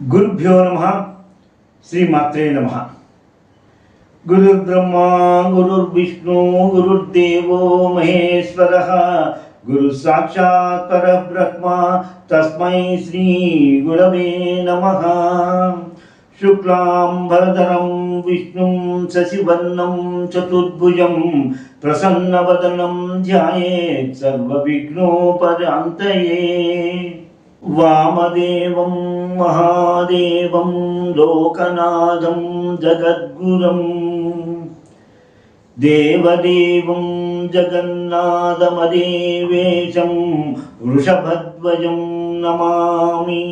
गुरुभ्यो नमः। श्रीमात्रे नमः। गुरुर्ब्रह्मा गुरुर्विष्णु गुरुर्देवो महेश्वरः गुरु साक्षात् परब्रह्म तस्मै श्री गुरवे नमः। शुक्लांबरधरं विष्णुं शशिवर्णं चतुर्भुजं प्रसन्नवदनं ध्यायेत् सर्वविघ्नोपशान्तये। वामदेवं महादेवं लोकनाथं जगद्गुरुं देवदेवं जगन्नाथमदेवेशं वृषभध्वजं नमामि।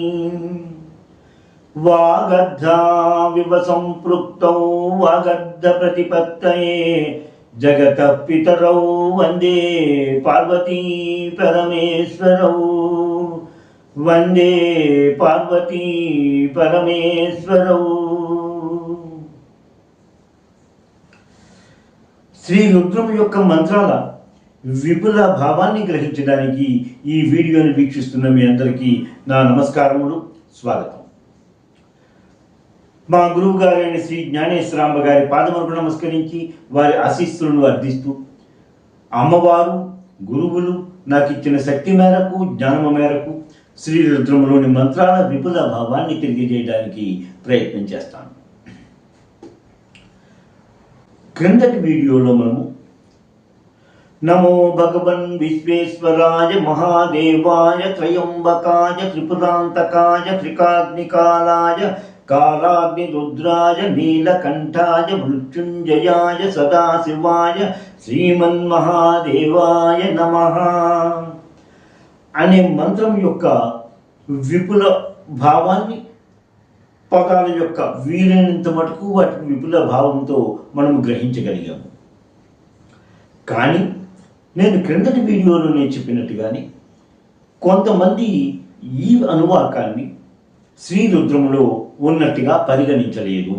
वागर्धाविव सम्पृक्तौ वागर्धप्रतिपत्तये जगतः पितरौ वन्दे पार्वती परमेश्वरौ वंदे पार्वती परमेश्वरौ। శ్రీ రుద్రం యొక్క మంత్రాల విపుల భావాన్ని గ్రహించడానికి ఈ వీడియోని వీక్షిస్తున్న మీ అందరికీ నా నమస్కారములు, స్వాగతం. మా గురువు గారైన శ్రీ జ్ఞానేశ్వరాంబ గారి పాదములకు నమస్కరించి వారి ఆశీస్సులను అర్థిస్తూ, అమ్మవారు గురువులు నాకు ఇచ్చిన శక్తి మేరకు జ్ఞానము మేరకు శ్రీ రుద్రములోని మంత్రాల విపుల భావాన్ని తెలియజేయడానికి ప్రయత్నం చేస్తాను. క్రిందటి వీడియోలో మనము నమో భగవన్ విశ్వేశ్వరాయ మహాదేవాయ త్రయంబకాయ త్రిపురాంతకాయ త్రికాగ్నికాలాయ కాలాగ్ని రుద్రాయ నీలకంఠాయ మృత్యుంజయాయ సదాశివాయ శ్రీమన్మహాదేవాయ నమః అనే మంత్రం యొక్క విపుల భావాన్ని, పదాల యొక్క వీలైనంత మటుకు వాటి విపుల భావంతో మనం గ్రహించగలిగాము. కానీ నేను క్రిందటి వీడియోలో చెప్పినట్టుగానే కొంతమంది ఈ అనువాకాన్ని శ్రీరుద్రములో ఉన్నట్టుగా పరిగణించలేదు.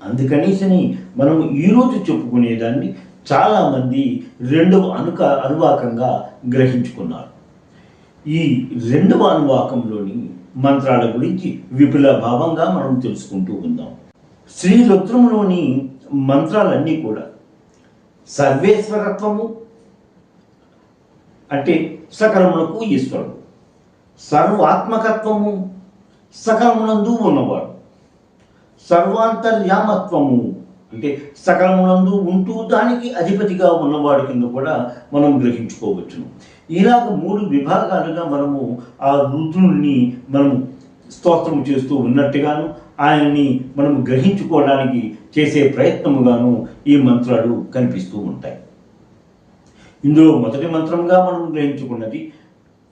అందుకనేసని మనం ఈరోజు చెప్పుకునేదాన్ని చాలామంది రెండవ అనువాకంగా గ్రహించుకున్నారు. ఈ రెండవ అనువాకంలోని మంత్రాల గురించి విపుల భావంగా మనం తెలుసుకుంటూ ఉందాం. శ్రీ రుద్రములోని మంత్రాలన్నీ కూడా సర్వేశ్వరత్వము అంటే సకలమునకు ఈశ్వరుడు, సర్వాత్మకత్వము సకలమునందు ఉన్నవాడు, సర్వాంతర్యామత్వము అంటే సకలమునందు ఉంటూ దానికి అధిపతిగా ఉన్నవాడి కింద కూడా మనం గ్రహించుకోవచ్చును. ఇలాగ మూడు విభాగాలుగా మనము ఆ రుద్రుణ్ణి మనము స్తోత్రము చేస్తూ ఉన్నట్టుగాను, ఆయన్ని మనము గ్రహించుకోవడానికి చేసే ప్రయత్నముగాను ఈ మంత్రాలు కనిపిస్తూ ఉంటాయి. ఇందులో మొదటి మంత్రంగా మనం గ్రహించుకున్నది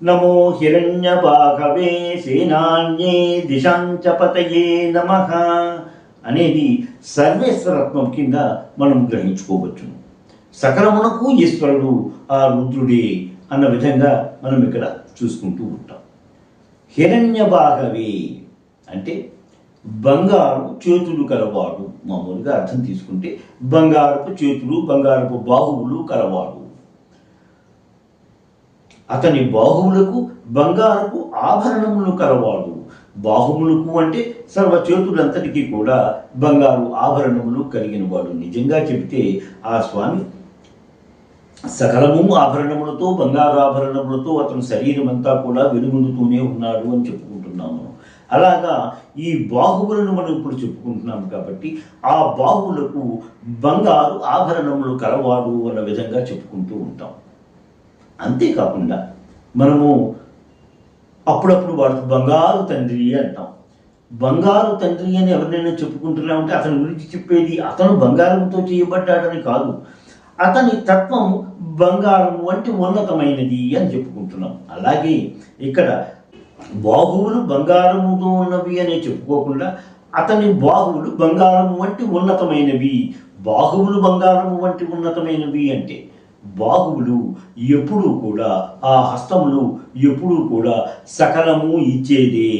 నమో హిరణ్యబాహవే సేనాన్యే దిశాంచపతయే నమః అనేది సర్వేశ్వరత్వం కింద మనం గ్రహించుకోవచ్చును. సకలమునకు ఈశ్వరుడు ఆ రుద్రుడే అన్న విధంగా మనం ఇక్కడ చూసుకుంటూ ఉంటాం. హిరణ్యబాహవే అంటే బంగారు చేతులు కలవాడు. మామూలుగా అర్థం తీసుకుంటే బంగారపు చేతులు, బంగారపు బాహువులు కలవాడు. అతని బాహువులకు బంగారపు ఆభరణములు కలవాడు. బాహువులకు అంటే సర్వ చేతులంతటికీ కూడా బంగారు ఆభరణములు కలిగిన వాడు. నిజంగా చెబితే ఆ స్వామి సకలము ఆభరణములతో, బంగారు ఆభరణములతో అతని శరీరం అంతా కూడా వెలుగొందుతూనే ఉన్నాడు అని చెప్పుకుంటున్నాము. అలాగా ఈ బాహువులను మనం ఇప్పుడు చెప్పుకుంటున్నాము కాబట్టి ఆ బాహువులకు బంగారు ఆభరణములు కలవాడు అన్న విధంగా చెప్పుకుంటూ ఉంటాం. అంతేకాకుండా మనము అప్పుడప్పుడు వాడు బంగారు తండ్రి అంటాం. బంగారు తండ్రి అని ఎవరినైనా చెప్పుకుంటున్నామంటే అతని గురించి చెప్పేది అతను బంగారంతో చేయబడ్డాడని కాదు, అతని తత్వం బంగారం వంటి ఉన్నతమైనది అని చెప్పుకుంటున్నాం. అలాగే ఇక్కడ బాహువులు బంగారముతో ఉన్నవి అనే చెప్పుకోకుండా అతని బాహువులు బంగారము వంటి ఉన్నతమైనవి. బాహువులు బంగారము వంటి ఉన్నతమైనవి అంటే బాహువులు ఎప్పుడూ కూడా, ఆ హస్తములు ఎప్పుడూ కూడా సకలము ఇచ్చేదే.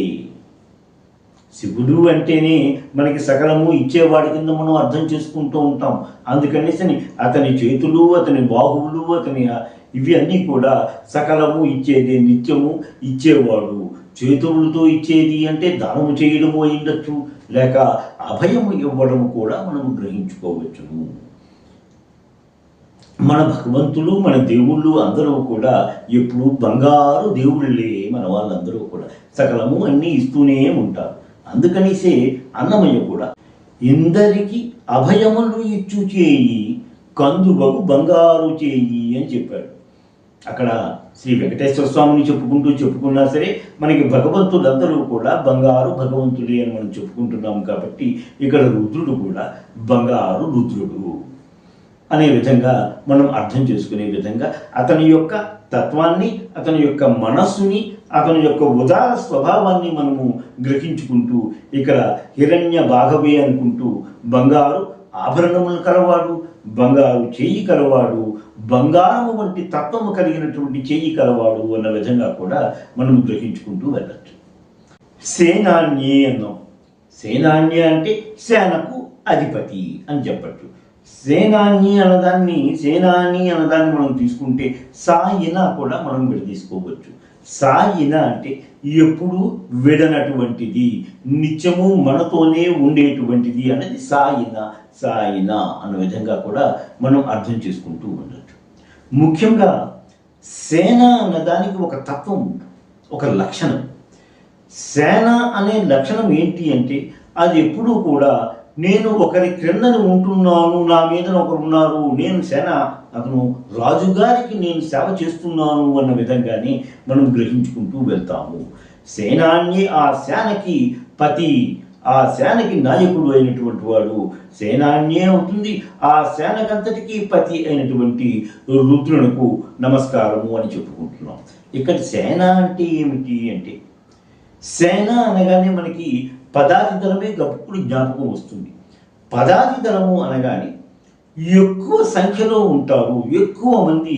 శివుడు అంటేనే మనకి సకలము ఇచ్చేవాడి కింద మనం అర్థం చేసుకుంటూ ఉంటాం. అందుకనేసి అతని చేతులు, అతని బాహువులు, అతని ఇవి అన్నీ కూడా సకలము ఇచ్చేది, నిత్యము ఇచ్చేవాడు. చేతులతో ఇచ్చేది అంటే దానము చేయడము అయిండొచ్చు, లేక అభయము ఇవ్వడము కూడా మనము గ్రహించుకోవచ్చును. మన భగవంతులు, మన దేవుళ్ళు అందరూ కూడా ఎప్పుడు బంగారు దేవుళ్ళే. మన వాళ్ళందరూ కూడా సకలము అన్నీ ఇస్తూనే ఉంటారు. అందుకనిసే అన్నమయ్య కూడా ఇందరికి అభయములు ఇచ్చు చేయి, కందువకు బంగారు చేయి అని చెప్పాడు. అక్కడ శ్రీ వెంకటేశ్వర స్వామిని చెప్పుకున్నా సరే మనకి భగవంతులందరూ కూడా బంగారు భగవంతులే అని మనం చెప్పుకుంటున్నాం. కాబట్టి ఇక్కడ రుద్రుడు కూడా బంగారు రుద్రుడు అనే విధంగా మనం అర్థం చేసుకునే విధంగా అతని యొక్క తత్వాన్ని, అతని యొక్క మనస్సుని, అతని యొక్క ఉదార స్వభావాన్ని మనము గ్రహించుకుంటూ ఇక్కడ హిరణ్య భాగవే అనుకుంటూ బంగారు ఆభరణములు కలవాడు, బంగారు చేయి కలవాడు, బంగారము వంటి తత్వము కలిగినటువంటి చేయి కలవాడు అన్న విధంగా కూడా మనం గ్రహించుకుంటూ వెళ్ళచ్చు. సేనాన్యే అన్నాం. సేనాన్య అంటే సేనకు అధిపతి అని చెప్పచ్చు. సేనాని అన్నదాన్ని మనం తీసుకుంటే సాయిన కూడా మనం విడదీసుకోవచ్చు. సాయిన అంటే ఎప్పుడు విడనటువంటిది, నిత్యము మనతోనే ఉండేటువంటిది అనేది సాయిన అన్న విధంగా కూడా మనం అర్థం చేసుకుంటూ ఉండొచ్చు. ముఖ్యంగా సేన అన్నదానికి ఒక తత్వం, ఒక లక్షణం. సేన అనే లక్షణం ఏంటి అంటే అది ఎప్పుడూ కూడా నేను ఒకరి క్రిందని ఉంటున్నాను, నా మీద ఒకరు ఉన్నారు, నేను సేన, అతను రాజుగారికి నేను సేవ చేస్తున్నాను అన్న విధంగానే మనం గ్రహించుకుంటూ వెళ్తాము. సేనాన్ని ఆ సేనకి పతి, ఆ సేనకి నాయకుడు అయినటువంటి వాడు సేనాన్యే అవుతుంది. ఆ సేనకంతటికి పతి అయినటువంటి రుద్రునకు నమస్కారము అని చెప్పుకుంటున్నాం. ఇక్కడ సేన అంటే ఏమిటి అంటే, సేన అనగానే మనకి పదాతి దళమే గప్పుడు జ్ఞాపకం వస్తుంది. పదాతి దళము అనగానే ఎక్కువ సంఖ్యలో ఉంటారు, ఎక్కువ మంది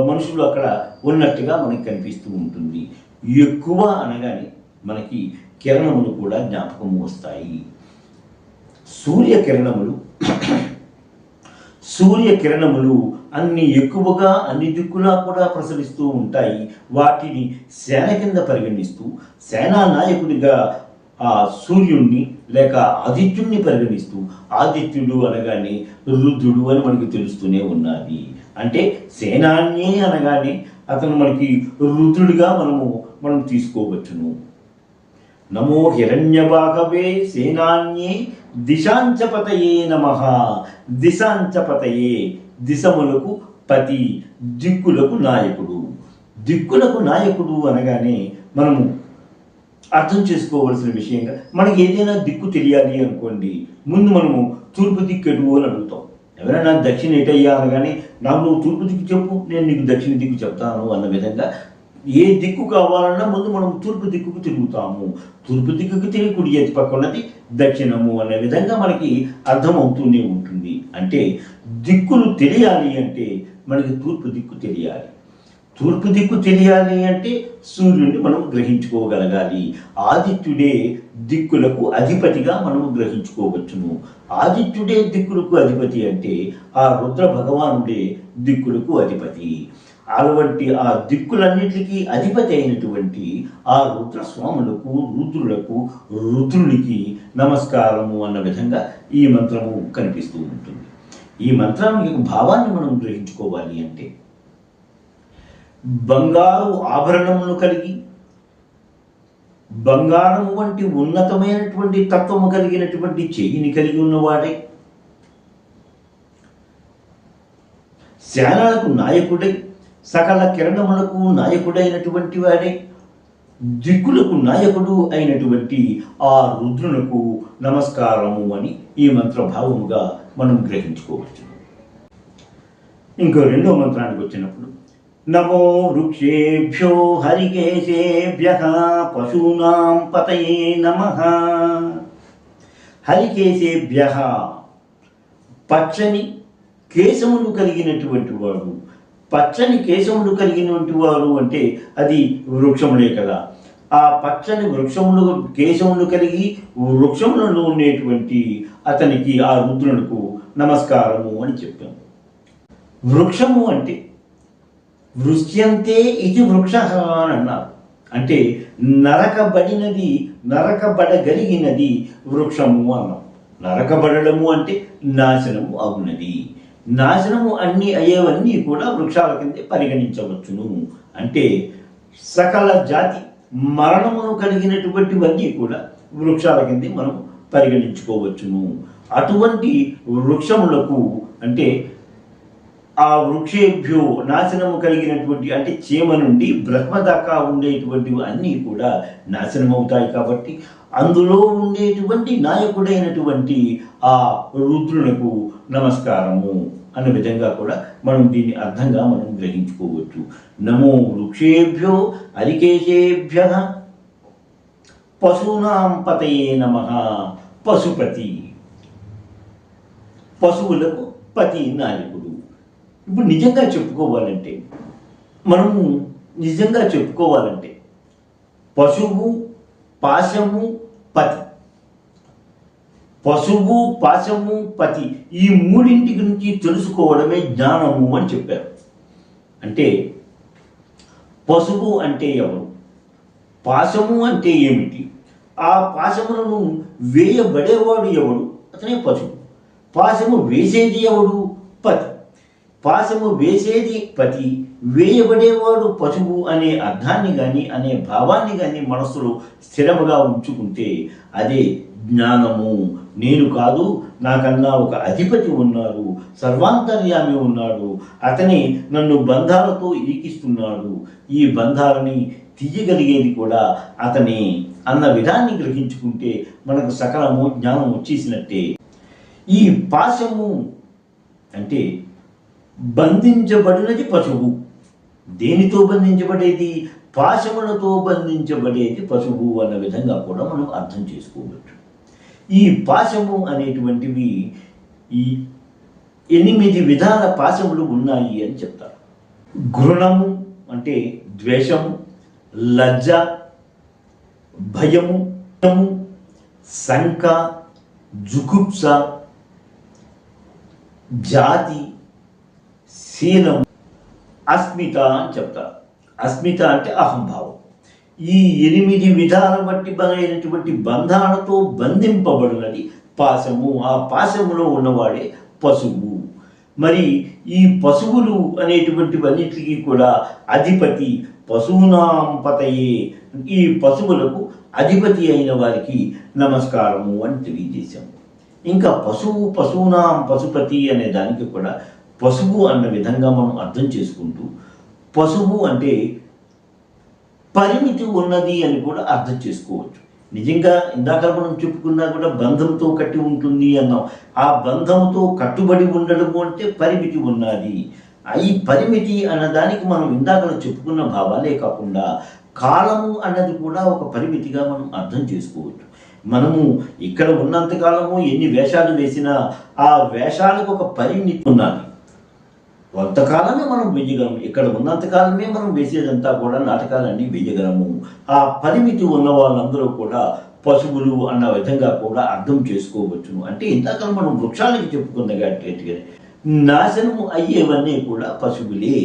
మనుషులు అక్కడ ఉన్నట్టుగా మనకి కనిపిస్తూ ఉంటుంది. ఎక్కువ అనగానే మనకి కిరణములు కూడా జ్ఞాపకము వస్తాయి. సూర్యకిరణములు అన్ని ఎక్కువగా అన్ని దిక్కులా కూడా ప్రసరిస్తూ ఉంటాయి. వాటిని సేన కింద పరిగణిస్తూ సేనా నాయకుడిగా ఆ సూర్యుణ్ణి లేక ఆదిత్యుణ్ణి పరిగణిస్తూ, ఆదిత్యుడు అనగానే రుద్రుడు అని మనకి తెలుస్తూనే ఉన్నది. అంటే సేనాన్యే అనగానే అతను మనకి రుద్రుడిగా మనం తీసుకోవచ్చును. నమో హిరణ్యభాగవే సేనాన్యే దిశాంచపతయే నమః. దిశాంచపతయే, దిశములకు పతి, దిక్కులకు నాయకుడు. దిక్కులకు నాయకుడు అనగానే మనము అర్థం చేసుకోవలసిన విషయంగా, మనకి ఏదైనా దిక్కు తెలియాలి అనుకోండి, ముందు మనము తూర్పు దిక్కు ఎటు అని అడుగుతాం. ఎవరైనా దక్షిణ ఎటయ్యా అనగానే నాకు నువ్వు తూర్పు దిక్కు చెప్పు, నేను నీకు దక్షిణ దిక్కు చెప్తాను అన్న విధంగా ఏ దిక్కు కావాలన్నా ముందు మనం తూర్పు దిక్కుకు తిరుగుతాము. తూర్పు దిక్కుకు తిరిగి కుడి ఎత్తి పక్క ఉన్నది దక్షిణము అనే విధంగా మనకి అర్థం అవుతూనే ఉంటుంది. అంటే దిక్కులు తెలియాలి అంటే మనకి తూర్పు దిక్కు తెలియాలి. తూర్పు దిక్కు తెలియాలి అంటే సూర్యుడిని మనం గ్రహించుకోగలగాలి. ఆదిత్యుడే దిక్కులకు అధిపతిగా మనము గ్రహించుకోవచ్చును. ఆదిత్యుడే దిక్కులకు అధిపతి అంటే ఆ రుద్ర భగవానుడే దిక్కులకు అధిపతి. అటువంటి ఆ దిక్కులన్నిటికీ అధిపతి అయినటువంటి ఆ రుద్ర స్వాములకు, రుద్రునికి నమస్కారము అన్న విధంగా ఈ మంత్రము కనిపిస్తూ ఉంటుంది. ఈ మంత్రానికి భావాన్ని మనం గ్రహించుకోవాలి అంటే, బంగారు ఆభరణములు కలిగి బంగారము వంటి ఉన్నతమైనటువంటి తత్వము కలిగినటువంటి చెయ్యిని కలిగి ఉన్నవాడే, సేనలకు నాయకుడై సకల కిరణములకు నాయకుడైనటువంటి వాడే, దిక్కులకు నాయకుడు అయినటువంటి ఆ రుద్రునకు నమస్కారము అని ఈ మంత్రభావముగా మనం గ్రహించుకోవచ్చు. ఇంకో రెండో మంత్రానికి వచ్చినప్పుడు, నమో వృక్షేభ్యో హరికేశేభ్యః పశూనాం పతయే నమః. హరికేశేభ్యః, పచ్చని కేశములు కలిగినటువంటి వాడు. పచ్చని కేశములు కలిగినటువంటి వారు అంటే అది వృక్షములే కదా. ఆ పచ్చని కేశములు కలిగి వృక్షములలో ఉండేటువంటి అతనికి, ఆ రుద్రునికి నమస్కారము అని చెప్పాము. వృక్షము అంటే వృష్యంతే ఇది వృక్ష అని అన్నారు. అంటే నరకబడగలిగినది వృక్షము అన్నాం. నరకబడము అంటే నాశనము అవునది. నాశనము అయ్యేవన్నీ కూడా వృక్షాల కింద పరిగణించవచ్చును. అంటే సకల జాతి మరణమును కలిగినటువంటివన్నీ కూడా వృక్షాల కింద మనం పరిగణించుకోవచ్చును. అటువంటి వృక్షములకు అంటే ఆ వృక్షేభ్యో నాశనము కలిగినటువంటి అంటే చీమ నుండి బ్రహ్మ దాకా ఉండేటువంటివి అన్నీ కూడా నాశనం అవుతాయి. కాబట్టి అందులో ఉండేటువంటి నాయకుడైనటువంటి ఆ రుద్రునకు నమస్కారము అన్న విధంగా కూడా మనం దీన్ని అర్థంగా మనం గ్రహించుకోవచ్చు. నమో వృక్షేభ్యో హరికేశేభ్య పశూనాం పతయే నమః. పశుపతి, పశువులకు పతి నాయకుడు. ఇప్పుడు నిజంగా చెప్పుకోవాలంటే పశువు, పాశము, పతి. పశువు, పాశము, పతి ఈ మూడింటి గురించి తెలుసుకోవడమే జ్ఞానము అని చెప్పారు. అంటే పశువు అంటే ఎవరు, పాశము అంటే ఏమిటి, ఆ పాశములను వేయబడేవాడు ఎవడు, అతనే పశువు. పాశము వేసేది ఎవడు, పతి. పాశము వేసేది పతి, వేయబడేవాడు పశువు అనే అర్థాన్ని కానీ అనే భావాన్ని కానీ మనస్సులో స్థిరముగా ఉంచుకుంటే అదే జ్ఞానము. నేను కాదు, నాకన్నా ఒక అధిపతి ఉన్నారు, సర్వాంతర్యామి ఉన్నాడు, అతని నన్ను బంధాలతో ఇరికిస్తున్నాడు, ఈ బంధాలని తీయగలిగేది కూడా అతనే అన్న విధాన్ని గ్రహించుకుంటే మనకు సకలము జ్ఞానం వచ్చేసినట్టే. ఈ పాశము అంటే బంధించబడినది పశువు. దేనితో బంధించబడేది, పాశములతో బంధించబడేది పశువు అన్న విధంగా కూడా మనం అర్థం చేసుకోవచ్చు. ఈ పాశము అనేటువంటివి ఈ 8 విధాల పాశములు ఉన్నాయి అని చెప్తారు. ఘృణము అంటే ద్వేషము, లజ్జ, భయము, శంక, జుగుప్స, జాతి, శీలం, అస్మిత అని చెప్తారు. అస్మిత అంటే అహంభావం. ఈ 8 విధాల బట్టి బలైనటువంటి బంధాలతో బంధింపబడినది పాశము. ఆ పాశములో ఉన్నవాడే పశువు. మరి ఈ పశువులు అనేటువంటివన్నిటికీ కూడా అధిపతి పశూనాం పతయే. ఈ పశువులకు అధిపతి అయిన వారికి నమస్కారము అని తెలియజేశాము. ఇంకా పశూనాం పశుపతి అనే దానికి కూడా పశువు అన్న విధంగా మనం అర్థం చేసుకుంటూ పశువు అంటే పరిమితి ఉన్నది అని కూడా అర్థం చేసుకోవచ్చు. నిజంగా ఇందాక మనం చెప్పుకున్నా కూడా బంధంతో కట్టి ఉంటుంది అన్నాం. ఆ బంధంతో కట్టుబడి ఉండడము అంటే పరిమితి ఉన్నది. ఈ పరిమితి అన్నదానికి మనం ఇందాక చెప్పుకున్న భావాలే కాకుండా కాలము అన్నది కూడా ఒక పరిమితిగా మనం అర్థం చేసుకోవచ్చు. మనము ఇక్కడ ఉన్నంతకాలము ఎన్ని వేషాలు వేసినా ఆ వేషాలకు ఒక పరిమితి ఉన్నది. కొంతకాలమే మనం వేయగలము. ఇక్కడ ఉన్నంతకాలమే మనం వేసేదంతా కూడా నాటకాలన్నీ వేయగలము. ఆ పరిమితి ఉన్న వాళ్ళందరూ కూడా పశువులు అన్న విధంగా కూడా అర్థం చేసుకోవచ్చును. అంటే ఇందాక మనం వృక్షాలకి చెప్పుకున్నట్టుగా నాశనము అయ్యేవన్నీ కూడా పశువులే.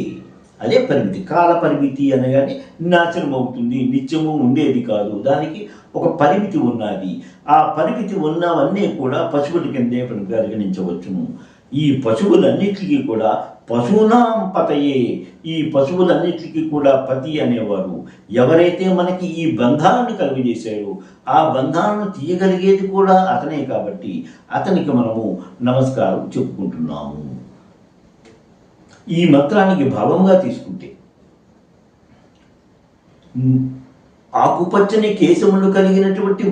అదే పరిమితి. కాల పరిమితి అనగానే నాశనం అవుతుంది, నిత్యము ఉండేది కాదు. దానికి ఒక పరిమితి ఉన్నది. ఆ పరిమితి ఉన్నవన్నీ కూడా పశువుల కిందే పరిగణించవచ్చును. ఈ పశువులన్నిటికీ కూడా పశూనాం పతయే. ఈ పశువులన్నిటికీ కూడా పతి అనేవారు. ఎవరైతే మనకి ఈ బంధాలను కలుగజేశాడో ఆ బంధాలను తీయగలిగేది కూడా అతనే. కాబట్టి అతనికి మనము నమస్కారం చెప్పుకుంటున్నాము. ఈ మంత్రానికి భావంగా తీసుకుంటే ఆకుపచ్చని కేశములు కలిగినటువంటి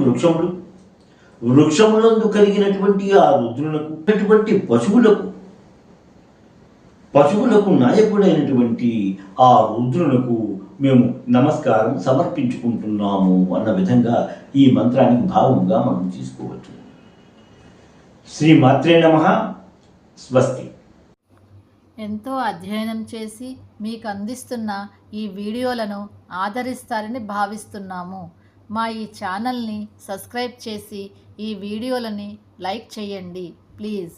వృక్షములందు కలిగినటువంటి ఆ రుద్రులకు పశువులకు నాయకుడైనటువంటి ఆ రుద్రులకు మేము నమస్కారం సమర్పించుకుంటున్నాము అన్న విధంగా ఈ మంత్రానికి భావంగా మనం తీసుకోవచ్చు. శ్రీ మాత్రే నమః. స్వస్తి. ఎంతో అధ్యయనం చేసి మీకు అందిస్తున్న ఈ వీడియోలను ఆదరిస్తారని భావిస్తున్నాము. మా ఈ ఛానల్ని సబ్స్క్రైబ్ చేసి ఈ వీడియోలని లైక్ చేయండి ప్లీజ్.